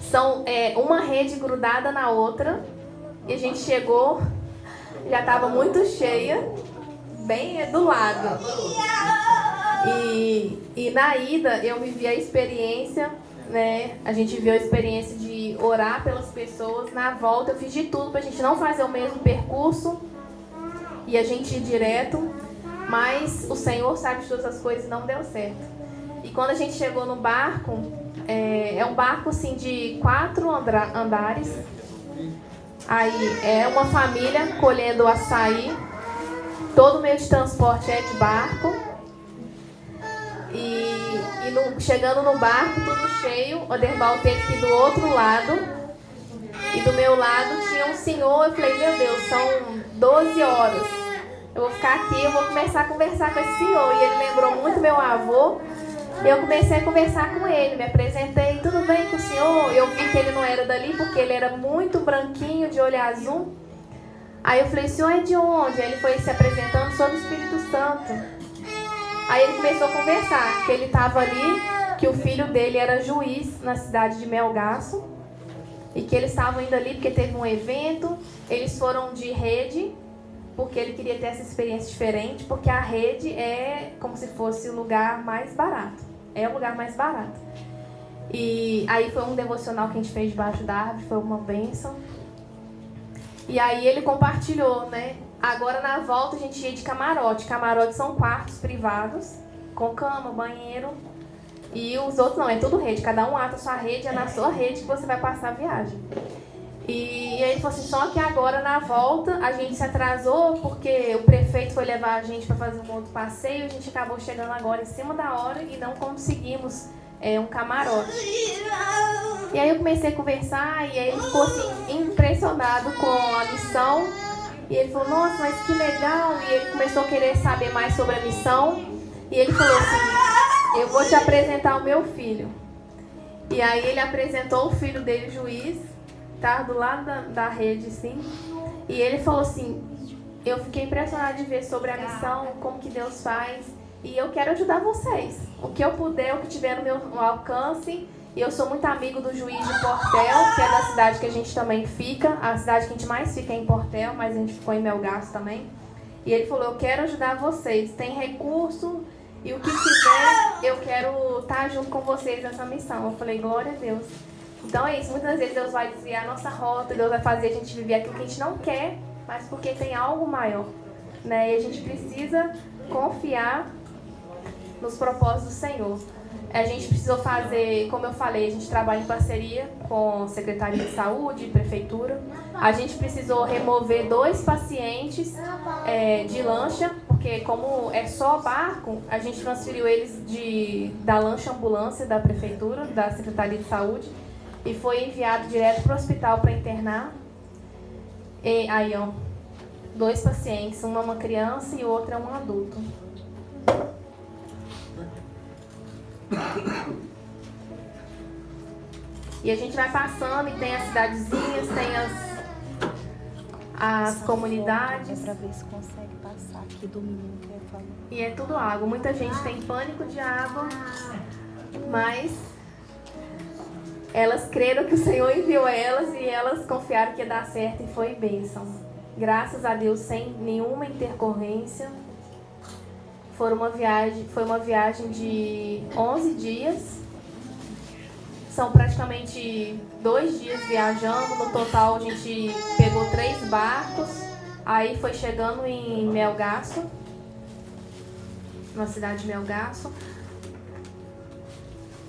são uma rede grudada na outra. E a gente chegou, já estava muito cheia, bem do lado. E na ida eu vivi a experiência, né? A gente viu a experiência de orar pelas pessoas. Na volta eu fiz de tudo para a gente não fazer o mesmo percurso e a gente ir direto. Mas o Senhor sabe de todas as coisas e não deu certo. E quando a gente chegou no barco, é um barco assim de 4 andares. Aí é uma família colhendo açaí. Todo meio de transporte é de barco. Chegando no barco, tudo cheio, o Oderval teve que ir do outro lado. E do meu lado tinha um senhor. Eu falei, meu Deus, são 12 horas. Eu vou ficar aqui, eu vou começar a conversar com esse senhor. E ele lembrou muito meu avô. E eu comecei a conversar com ele, me apresentei, tudo bem com o senhor? Eu vi que ele não era dali, porque ele era muito branquinho, de olho azul. Aí eu falei, o senhor é de onde? Aí ele foi se apresentando sobre o Espírito Santo. Aí ele começou a conversar, que ele estava ali que o filho dele era juiz na cidade de Melgaço e que eles estavam indo ali porque teve um evento. Eles foram de rede porque ele queria ter essa experiência diferente, porque a rede é como se fosse o lugar mais barato. É o lugar mais barato. E aí foi um devocional que a gente fez debaixo da árvore, foi uma bênção. E aí ele compartilhou, né? Agora na volta a gente ia de camarote. Camarote são quartos privados, com cama, banheiro. E os outros não, é tudo rede. Cada um ata a sua rede, é na sua rede que você vai passar a viagem. E aí ele falou assim, só que agora na volta a gente se atrasou porque o prefeito foi levar a gente para fazer um outro passeio. A gente acabou chegando agora em cima da hora e não conseguimos um camarote. E aí eu comecei a conversar e aí ele ficou assim, impressionado com a missão. E ele falou, nossa, mas que legal. E ele começou a querer saber mais sobre a missão. E ele falou assim, eu vou te apresentar o meu filho. E aí ele apresentou o filho dele, juiz, tá do lado da rede, assim. E ele falou assim, eu fiquei impressionado de ver sobre a missão, como que Deus faz. E eu quero ajudar vocês. O que eu puder, o que tiver no meu alcance. E eu sou muito amigo do juiz de Portel, que é da cidade que a gente também fica. A cidade que a gente mais fica é em Portel, mas a gente ficou em Melgaço também. E ele falou, eu quero ajudar vocês. Tem recurso e o que tiver, eu quero estar junto com vocês nessa missão. Eu falei, glória a Deus. Então é isso, muitas vezes Deus vai desviar a nossa rota, Deus vai fazer a gente viver aquilo que a gente não quer, mas porque tem algo maior, né? E a gente precisa confiar nos propósitos do Senhor. A gente precisou fazer, como eu falei, a gente trabalha em parceria com Secretaria de Saúde, Prefeitura. A gente precisou remover 2 pacientes de lancha, porque como é só barco, a gente transferiu eles da lancha ambulância da Prefeitura, da Secretaria de Saúde, e foi enviado direto para o hospital para internar. E aí, ó, 2 pacientes, uma criança e outra é um adulto. E a gente vai passando e tem as cidadezinhas, tem as comunidades. Para ver se consegue passar aqui do menino que eu falo. E é tudo água. Muita gente tem pânico de água, mas elas creram que o Senhor enviou elas e elas confiaram que ia dar certo e foi bênção. Graças a Deus, sem nenhuma intercorrência. Foi uma viagem de 11 dias. São praticamente 2 dias viajando. No total, a gente pegou 3 barcos. Aí foi chegando em Melgaço, na cidade de Melgaço.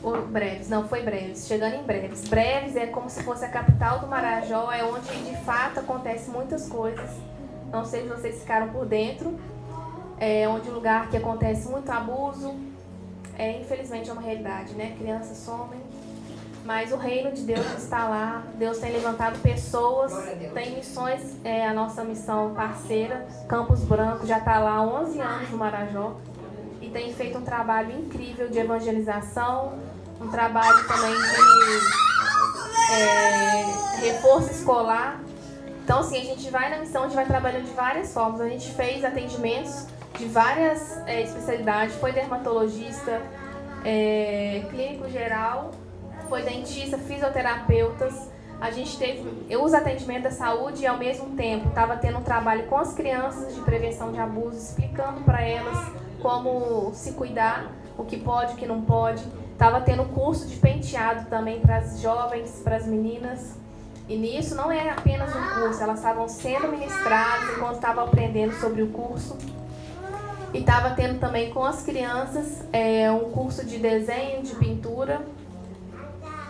Ou Breves, não, foi Breves. Chegando em Breves. Breves é como se fosse a capital do Marajó. É onde, de fato, acontecem muitas coisas. Não sei se vocês ficaram por dentro. É onde um lugar que acontece muito abuso, infelizmente é uma realidade, né? Crianças somem, mas o reino de Deus está lá. Deus tem levantado pessoas, tem missões, a nossa missão parceira, Campos Branco, já está lá há 11 anos no Marajó e tem feito um trabalho incrível de evangelização, um trabalho também de reforço escolar. Então, assim, a gente vai na missão, a gente vai trabalhando de várias formas. A gente fez atendimentos de várias especialidades, foi dermatologista, clínico geral, foi dentista, fisioterapeutas. A gente teve os atendimentos da saúde e, ao mesmo tempo, estava tendo um trabalho com as crianças de prevenção de abuso, explicando para elas como se cuidar, o que pode, o que não pode. Estava tendo curso de penteado também para as jovens, para as meninas. E nisso não é apenas um curso, elas estavam sendo ministradas enquanto estavam aprendendo sobre o curso. E estava tendo também com as crianças um curso de desenho, de pintura.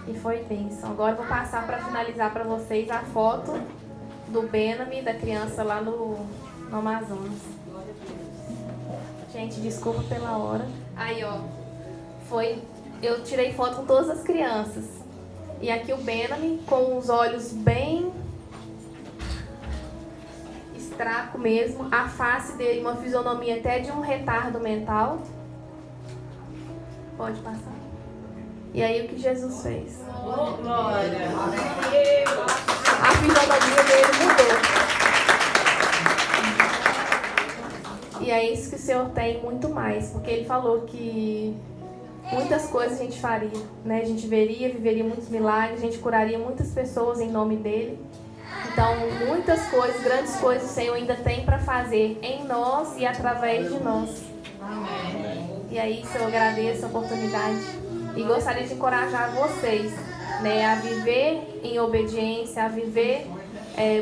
E foi bênção. Agora eu vou passar para finalizar para vocês a foto do Benami, da criança lá no Amazonas. Gente, desculpa pela hora. Aí, ó, eu tirei foto com todas as crianças. E aqui o Benami, com os olhos bem estraco mesmo, a face dele, uma fisionomia até de um retardo mental. Pode passar. E aí o que Jesus fez? A fisionomia dele mudou. E é isso que o Senhor tem muito mais, porque Ele falou que muitas coisas a gente faria, né? A gente viveria muitos milagres, a gente curaria muitas pessoas em nome dele. Então, muitas coisas, grandes coisas o Senhor ainda tem para fazer em nós e através de nós. Amém. E aí, eu agradeço a oportunidade e gostaria de encorajar vocês, né, a viver em obediência, a viver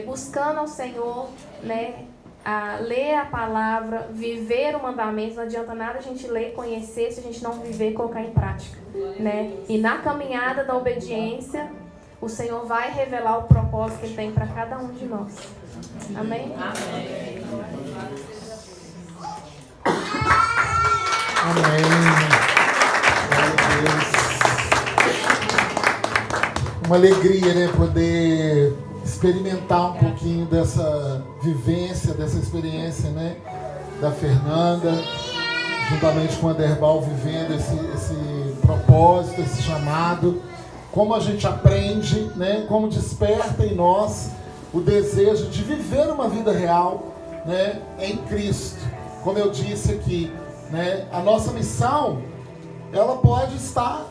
buscando ao Senhor, né, a ler a palavra, viver o mandamento. Não adianta nada a gente ler, conhecer, se a gente não viver e colocar em prática, né? E na caminhada da obediência, o Senhor vai revelar o propósito que Ele tem para cada um de nós. Amém? Amém. Amém. Glória a Deus. Uma alegria, né? Poder experimentar um pouquinho dessa vivência, dessa experiência, né? Da Fernanda, juntamente com a Derbal, vivendo esse propósito, esse chamado. Como a gente aprende, né? Como desperta em nós o desejo de viver uma vida real, né? Em Cristo. Como eu disse aqui, né? A nossa missão, ela pode estar